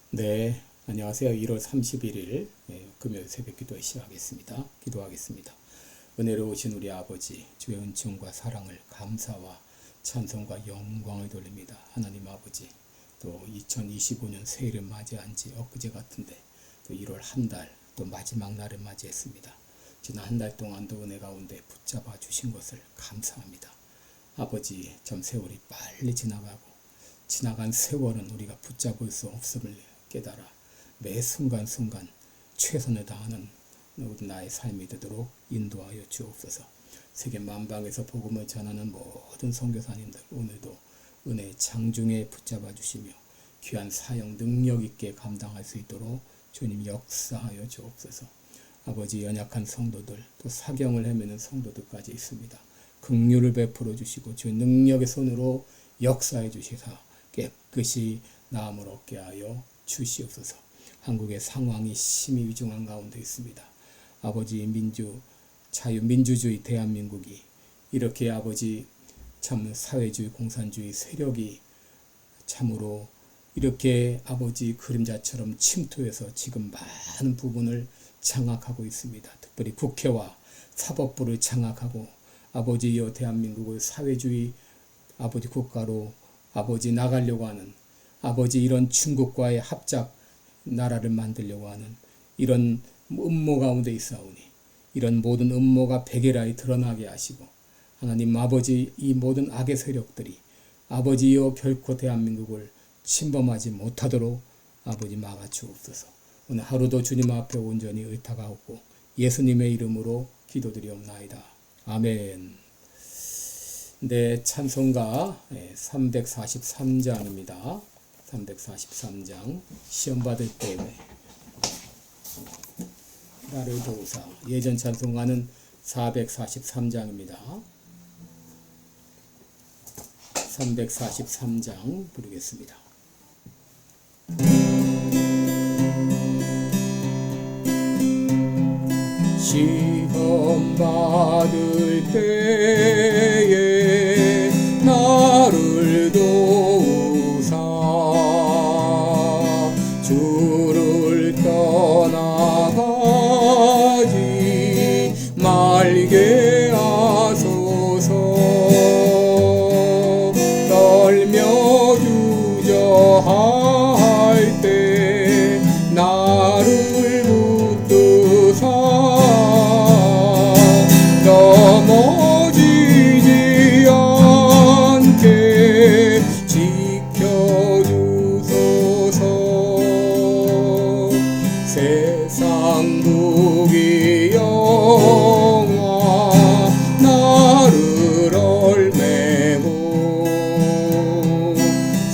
네, 안녕하세요. 1월 31일 금요일 새벽 기도 시작하겠습니다. 기도하겠습니다. 은혜로우신 우리 아버지, 주의 은총과 사랑을 감사와 찬송과 영광을 돌립니다. 하나님 아버지, 또 2025년 새해를 맞이한 지 엊그제 같은데 또 1월 한 달, 또 마지막 날을 맞이했습니다. 지난 한 달 동안도 은혜 가운데 붙잡아 주신 것을 감사합니다. 아버지, 참 세월이 빨리 지나간 세월은 우리가 붙잡을 수 없음을 깨달아 매 순간순간 최선을 다하는 나의 삶이 되도록 인도하여 주옵소서. 세계 만방에서 복음을 전하는 모든 선교사님들, 오늘도 은혜의 장중에 붙잡아 주시며 귀한 사역 능력 있게 감당할 수 있도록 주님 역사하여 주옵소서. 아버지, 연약한 성도들, 또 사경을 헤매는 성도들까지 있습니다. 긍휼을 베풀어 주시고 주의 능력의 손으로 역사해 주시사 깨끗이 나음을 얻게 하여 주시옵소서. 한국의 상황이 심히 위중한 가운데 있습니다. 아버지, 자유민주주의 대한민국이 이렇게 아버지 참 사회주의 공산주의 세력이 참으로 이렇게 아버지 그림자처럼 침투해서 지금 많은 부분을 장악하고 있습니다. 특별히 국회와 사법부를 장악하고 아버지여 대한민국을 사회주의 아버지 국가로 아버지 나가려고 하는 아버지 이런 중국과의 합작 나라를 만들려고 하는 이런 음모 가운데 있사오니 이런 모든 음모가 백일하에 드러나게 하시고 하나님 아버지 이 모든 악의 세력들이 아버지여 결코 대한민국을 침범하지 못하도록 아버지 막아주옵소서. 오늘 하루도 주님 앞에 온전히 의탁하옵고 예수님의 이름으로 기도드리옵나이다. 아멘. 네, 찬송가 343장입니다. 343장 시험 받을 때에 나를 도우사. 예전 찬송가는 443장입니다. 343장 부르겠습니다. 시험 받을 때에 나를 도우사 주를 떠나가지 말게 하소서. 떨며 주저할 때 나를 붙드사 넘어지지 않게 지켜주소서. 세상 무기 영화 나를 얼매고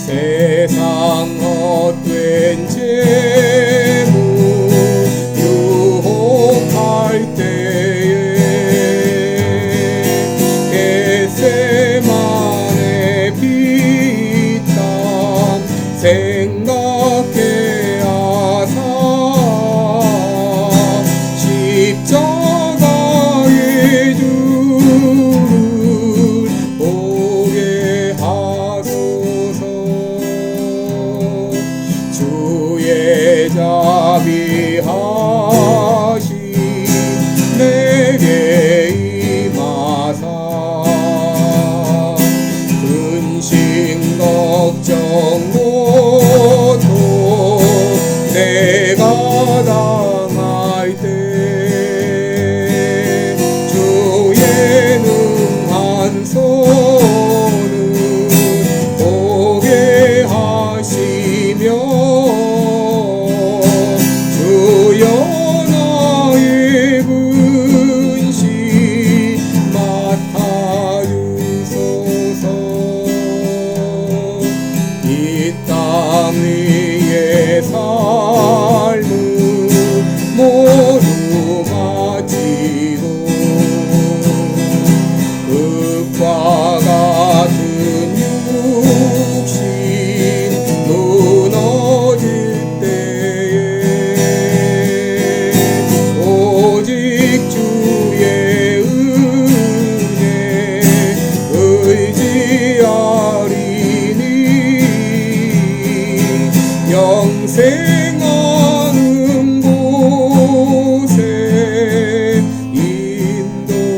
세상 헛된 재물 유혹할 때에 겟세마네 피땀 생각해 하사 십자가의 주를 보게 하소서. 주의 자비하심 내게 임하사 근심 걱정 고통 내가 당할 때 주의 능한 손을 보게 하시며 주여 나의 분신 맡아주소서. 이 땅 위의 삶을 모두 마치고 흙과 같은 육신 무너질 때에 오직 주의 은혜 의지하리니 행하는 곳에 인도하소서.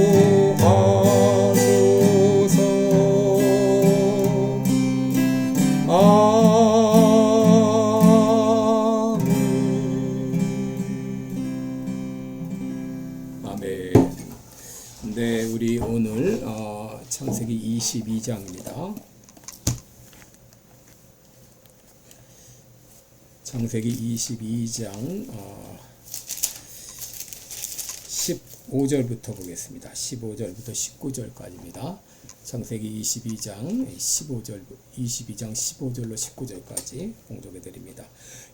아멘. 네, 우리 오늘 창세기 22장입니다. 창세기 22장 15절부터 보겠습니다. 15절부터 19절까지입니다. 창세기 22장 15절로 19절까지 봉독해 드립니다.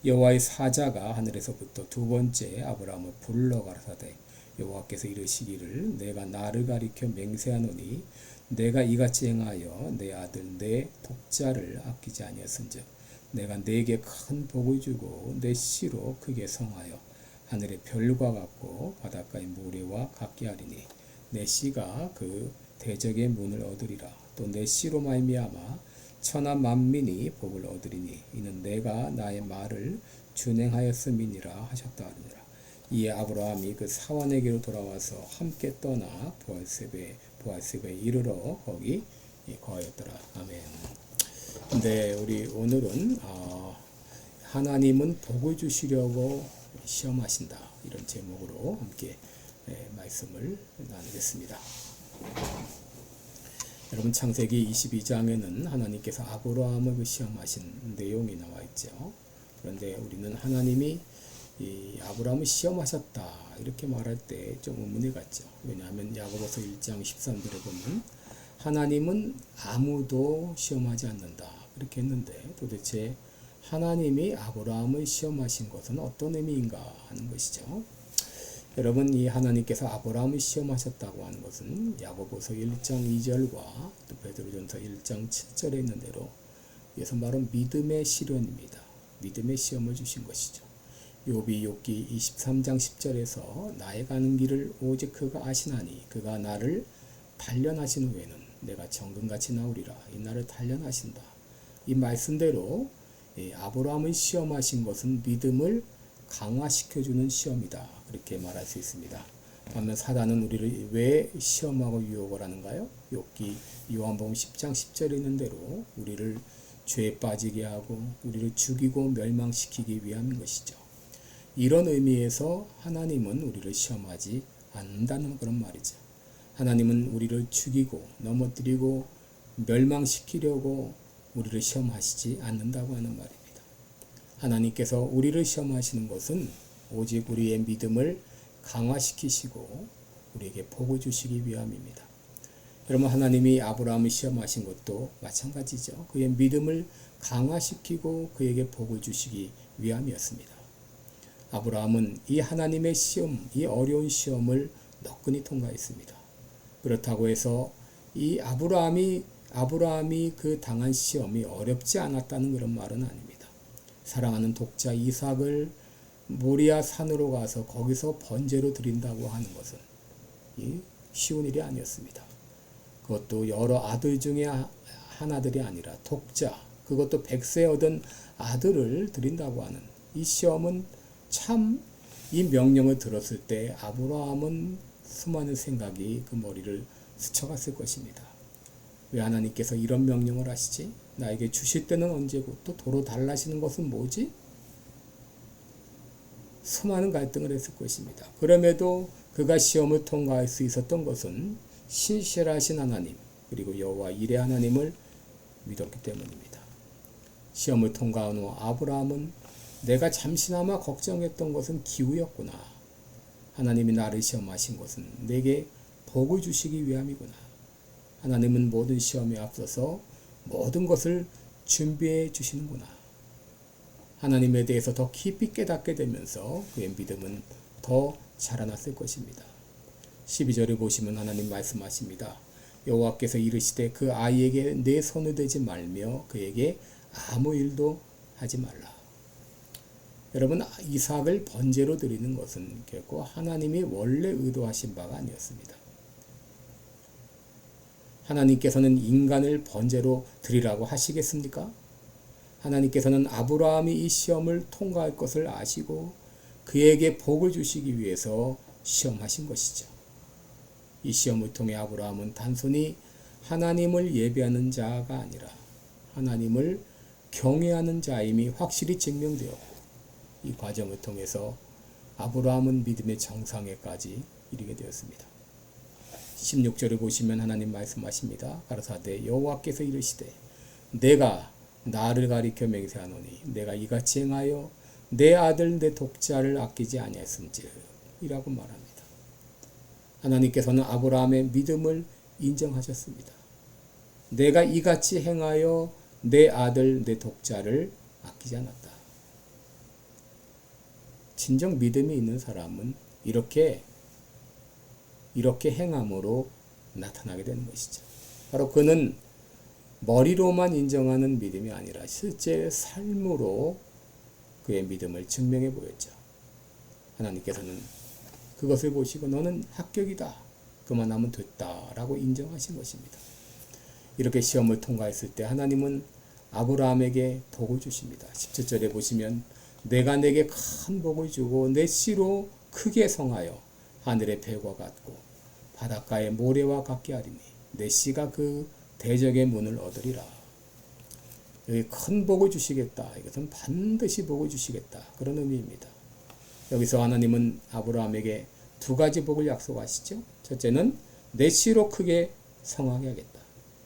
여호와의 사자가 하늘에서부터 두 번째 아브라함을 불러 가라사대 여호와께서 이르시기를 내가 나를 가리켜 맹세하노니 내가 이같이 행하여 내 아들 내 독자를 아끼지 아니하였은즉 내가 네게 큰 복을 주고 내 씨로 크게 성하여 하늘의 별과 같고 바닷가의 모래와 같게 하리니 내 씨가 그 대적의 문을 얻으리라. 또 내 씨로 말미암아 천하 만민이 복을 얻으리니 이는 내가 나의 말을 준행하였음이니라 하셨다 하느니라. 이에 아브라함이 그 사환에게로 돌아와서 함께 떠나 보알세바에 이르러 거기 거하였더라. 아멘. 네, 우리 오늘은 하나님은 복을 주시려고 시험하신다, 이런 제목으로 함께 말씀을 나누겠습니다. 여러분, 창세기 22장에는 하나님께서 아브라함을 시험하신 내용이 나와 있죠. 그런데 우리는 하나님이 이 아브라함을 시험하셨다 이렇게 말할 때 좀 의문이 갔죠. 왜냐하면 야고보서 1장 13절에 보면 하나님은 아무도 시험하지 않는다 이렇게 했는데, 도대체 하나님이 아브라함을 시험하신 것은 어떤 의미인가 하는 것이죠. 여러분, 이 하나님께서 아브라함을 시험하셨다고 하는 것은 야고보서 1장 2절과 또 베드로전서 1장 7절에 있는 대로 이것은 바로 믿음의 시련입니다. 믿음의 시험을 주신 것이죠. 욥기 23장 10절에서 나의 가는 길을 오직 그가 아시나니 그가 나를 단련하신 후에는 내가 정금같이 나오리라. 이 나를 단련하신다. 이 말씀대로 아브라함을 시험하신 것은 믿음을 강화시켜주는 시험이다, 그렇게 말할 수 있습니다. 반면 사단은 우리를 왜 시험하고 유혹을 하는가요? 요한복음 10장 10절에 있는 대로 우리를 죄에 빠지게 하고 우리를 죽이고 멸망시키기 위함인 것이죠. 이런 의미에서 하나님은 우리를 시험하지 않는다는 그런 말이죠. 하나님은 우리를 죽이고 넘어뜨리고 멸망시키려고 우리를 시험하시지 않는다고 하는 말입니다. 하나님께서 우리를 시험하시는 것은 오직 우리의 믿음을 강화시키시고 우리에게 복을 주시기 위함입니다. 여러분, 하나님이 아브라함을 시험하신 것도 마찬가지죠. 그의 믿음을 강화시키고 그에게 복을 주시기 위함이었습니다. 아브라함은 이 하나님의 시험, 이 어려운 시험을 너끈히 통과했습니다. 그렇다고 해서 이 아브라함이 그 당한 시험이 어렵지 않았다는 그런 말은 아닙니다. 사랑하는 독자 이삭을 모리아 산으로 가서 거기서 번제로 드린다고 하는 것은 쉬운 일이 아니었습니다. 그것도 여러 아들 중에 한 아들이 아니라 독자, 그것도 100세 얻은 아들을 드린다고 하는 이 시험은 참, 이 명령을 들었을 때 아브라함은 수많은 생각이 그 머리를 스쳐갔을 것입니다. 왜 하나님께서 이런 명령을 하시지? 나에게 주실 때는 언제고 또 도로 달라시는 것은 뭐지? 수많은 갈등을 했을 것입니다. 그럼에도 그가 시험을 통과할 수 있었던 것은 신실하신 하나님, 그리고 여호와 이레 하나님을 믿었기 때문입니다. 시험을 통과한 후 아브라함은 내가 잠시나마 걱정했던 것은 기우였구나. 하나님이 나를 시험하신 것은 내게 복을 주시기 위함이구나. 하나님은 모든 시험에 앞서서 모든 것을 준비해 주시는구나. 하나님에 대해서 더 깊이 깨닫게 되면서 그의 믿음은 더 자라났을 것입니다. 12절을 보시면 하나님 말씀하십니다. 여호와께서 이르시되 그 아이에게 내 손을 대지 말며 그에게 아무 일도 하지 말라. 여러분, 이삭을 번제로 드리는 것은 결코 하나님이 원래 의도하신 바가 아니었습니다. 하나님께서는 인간을 번제로 드리라고 하시겠습니까? 하나님께서는 아브라함이 이 시험을 통과할 것을 아시고 그에게 복을 주시기 위해서 시험하신 것이죠. 이 시험을 통해 아브라함은 단순히 하나님을 예배하는 자가 아니라 하나님을 경외하는 자임이 확실히 증명되었고, 이 과정을 통해서 아브라함은 믿음의 정상에까지 이르게 되었습니다. 16절을 보시면 하나님 말씀하십니다. 가라사대 여호와께서 이르시되 내가 나를 가리켜 맹세하노니 내가 이같이 행하여 내 아들 내 독자를 아끼지 아니하였음즉 이라고 말합니다. 하나님께서는 아브라함의 믿음을 인정하셨습니다. 내가 이같이 행하여 내 아들 내 독자를 아끼지 않았다. 진정 믿음이 있는 사람은 이렇게 행함으로 나타나게 되는 것이죠. 바로 그는 머리로만 인정하는 믿음이 아니라 실제 삶으로 그의 믿음을 증명해 보였죠. 하나님께서는 그것을 보시고 너는 합격이다, 그만하면 됐다 라고 인정하신 것입니다. 이렇게 시험을 통과했을 때 하나님은 아브라함에게 복을 주십니다. 17절에 보시면 내가 내게 큰 복을 주고 내 씨로 크게 성하여 하늘의 별과 같고 바닷가의 모래와 같게 하리니 내 씨가 그 대적의 문을 얻으리라. 여기 큰 복을 주시겠다. 이것은 반드시 복을 주시겠다. 그런 의미입니다. 여기서 하나님은 아브라함에게 두 가지 복을 약속하시죠. 첫째는 내 씨로 크게 성하게 하겠다.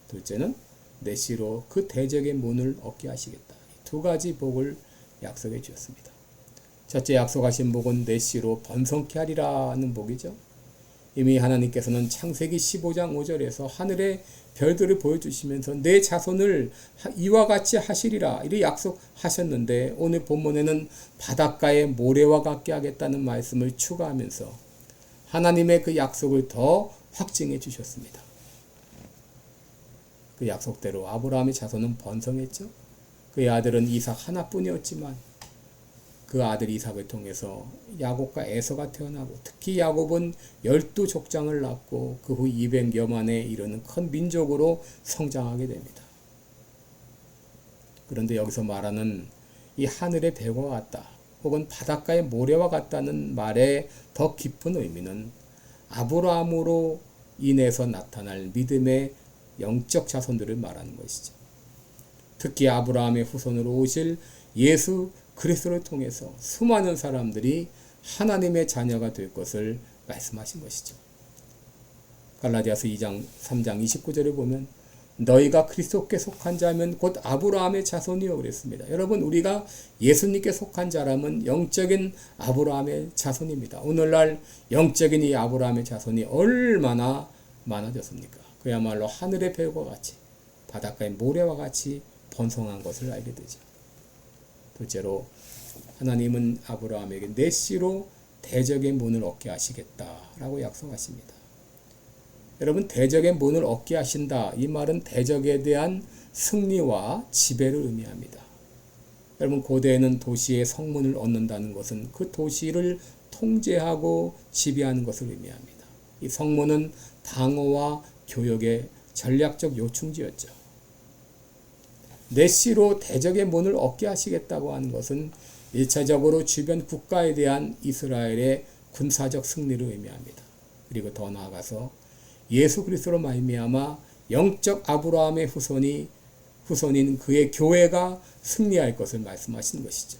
둘째는 내 씨로 그 대적의 문을 얻게 하시겠다. 두 가지 복을 약속해 주었습니다. 첫째 약속하신 복은 내 씨로 번성케 하리라는 복이죠. 이미 하나님께서는 창세기 15장 5절에서 하늘의 별들을 보여주시면서 내 자손을 이와 같이 하시리라 이렇게 약속하셨는데, 오늘 본문에는 바닷가의 모래와 같게 하겠다는 말씀을 추가하면서 하나님의 그 약속을 더 확증해 주셨습니다. 그 약속대로 아브라함의 자손은 번성했죠. 그의 아들은 이삭 하나뿐이었지만 그 아들 이삭을 통해서 야곱과 에서가 태어나고, 특히 야곱은 12족장을 낳고 그 후 200여 만에 이르는 큰 민족으로 성장하게 됩니다. 그런데 여기서 말하는 이 하늘의 별과 같다 혹은 바닷가의 모래와 같다는 말의 더 깊은 의미는 아브라함으로 인해서 나타날 믿음의 영적 자손들을 말하는 것이죠. 특히 아브라함의 후손으로 오실 예수 그리스도를 통해서 수많은 사람들이 하나님의 자녀가 될 것을 말씀하신 것이죠. 갈라디아서 2장 3장 29절에 보면 너희가 그리스도께 속한 자면 곧 아브라함의 자손이요 그랬습니다. 여러분, 우리가 예수님께 속한 자라면 영적인 아브라함의 자손입니다. 오늘날 영적인 이 아브라함의 자손이 얼마나 많아졌습니까? 그야말로 하늘의 별과 같이 바닷가의 모래와 같이 번성한 것을 알게 되죠. 둘째로 하나님은 아브라함에게 내 씨로 대적의 문을 얻게 하시겠다라고 약속하십니다. 여러분, 대적의 문을 얻게 하신다, 이 말은 대적에 대한 승리와 지배를 의미합니다. 여러분, 고대에는 도시의 성문을 얻는다는 것은 그 도시를 통제하고 지배하는 것을 의미합니다. 이 성문은 방어와 교역의 전략적 요충지였죠. 내 씨로 대적의 문을 얻게 하시겠다고 하는 것은 일차적으로 주변 국가에 대한 이스라엘의 군사적 승리를 의미합니다. 그리고 더 나아가서 예수 그리스도로 말미암아 영적 아브라함의 후손인 그의 교회가 승리할 것을 말씀하시는 것이죠.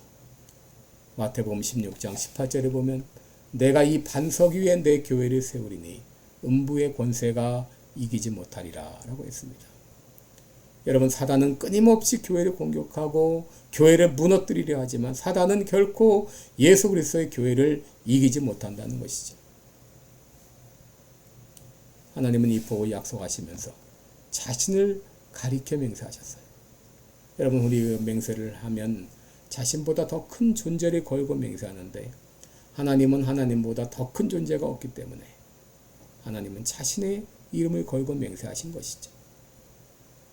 마태복음 16장 18절에 보면 내가 이 반석 위에 내 교회를 세우리니 음부의 권세가 이기지 못하리라 라고 했습니다. 여러분, 사단은 끊임없이 교회를 공격하고 교회를 무너뜨리려 하지만 사단은 결코 예수 그리스도의 교회를 이기지 못한다는 것이죠. 하나님은 이 복을 약속하시면서 자신을 가리켜 맹세하셨어요. 여러분, 우리 맹세를 하면 자신보다 더 큰 존재를 걸고 맹세하는데 하나님은 하나님보다 더 큰 존재가 없기 때문에 하나님은 자신의 이름을 걸고 맹세하신 것이죠.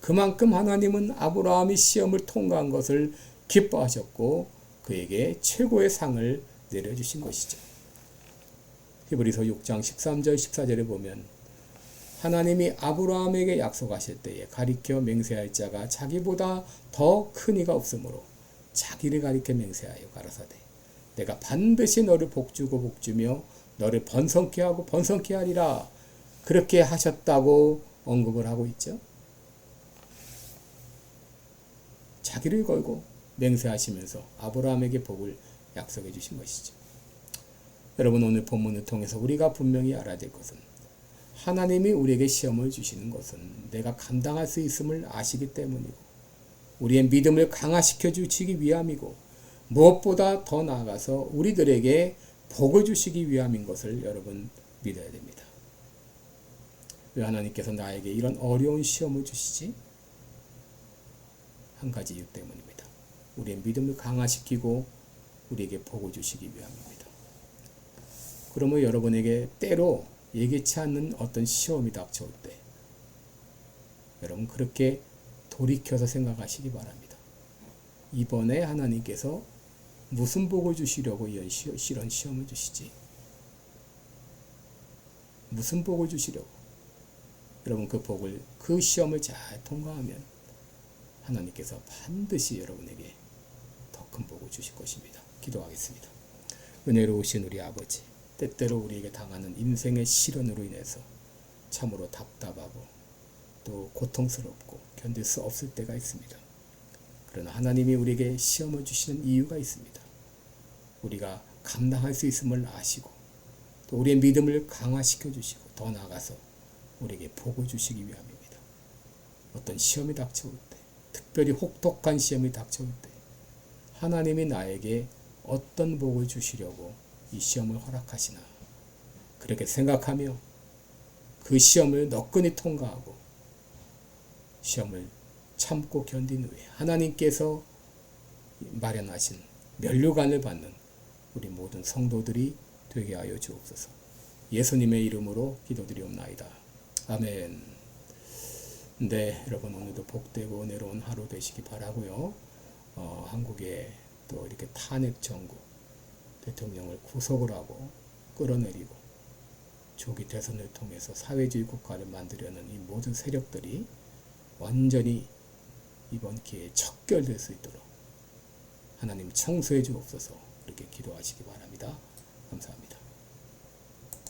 그만큼 하나님은 아브라함이 시험을 통과한 것을 기뻐하셨고 그에게 최고의 상을 내려주신 것이죠. 히브리서 6장 13절 14절에 보면 하나님이 아브라함에게 약속하실 때에 가리켜 맹세할 자가 자기보다 더 큰 이가 없으므로 자기를 가리켜 맹세하여 가라사대 내가 반드시 너를 복주고 복주며 너를 번성케 하고 번성케 하리라. 그렇게 하셨다고 언급을 하고 있죠. 자기를 걸고 맹세하시면서 아브라함에게 복을 약속해 주신 것이죠. 여러분, 오늘 본문을 통해서 우리가 분명히 알아야 될 것은 하나님이 우리에게 시험을 주시는 것은 내가 감당할 수 있음을 아시기 때문이고 우리의 믿음을 강화시켜 주시기 위함이고 무엇보다 더 나아가서 우리들에게 복을 주시기 위함인 것을 여러분 믿어야 됩니다. 왜 하나님께서 나에게 이런 어려운 시험을 주시지? 한 가지 이유 때문입니다. 우리의 믿음을 강화시키고 우리에게 복을 주시기 위함입니다. 그러면 여러분에게 때로 예기치 않는 어떤 시험이 닥쳐올 때 여러분 그렇게 돌이켜서 생각하시기 바랍니다. 이번에 하나님께서 무슨 복을 주시려고 이런 시험을 주시지? 무슨 복을 주시려고? 여러분 그 시험을 잘 통과하면 하나님께서 반드시 여러분에게 더 큰 복을 주실 것입니다. 기도하겠습니다. 은혜로우신 우리 아버지, 때때로 우리에게 당하는 인생의 시련으로 인해서 참으로 답답하고 또 고통스럽고 견딜 수 없을 때가 있습니다. 그러나 하나님이 우리에게 시험을 주시는 이유가 있습니다. 우리가 감당할 수 있음을 아시고 또 우리의 믿음을 강화시켜 주시고 더 나아가서 우리에게 복을 주시기 위함입니다. 어떤 시험이 닥쳐올 때, 특별히 혹독한 시험이 닥쳐올 때 하나님이 나에게 어떤 복을 주시려고 이 시험을 허락하시나 그렇게 생각하며 그 시험을 너끈히 통과하고 시험을 참고 견딘 후에 하나님께서 마련하신 면류관을 받는 우리 모든 성도들이 되게 하여 주옵소서. 예수님의 이름으로 기도드리옵나이다. 아멘. 네, 여러분 오늘도 복되고 은혜로운 하루 되시기 바라고요. 한국에 또 이렇게 탄핵 정국 대통령을 구속을 하고 끌어내리고 조기 대선을 통해서 사회주의 국가를 만들려는 이 모든 세력들이 완전히 이번 기회에 척결될 수 있도록 하나님 청소해 주옵소서. 그렇게 기도하시기 바랍니다. 감사합니다.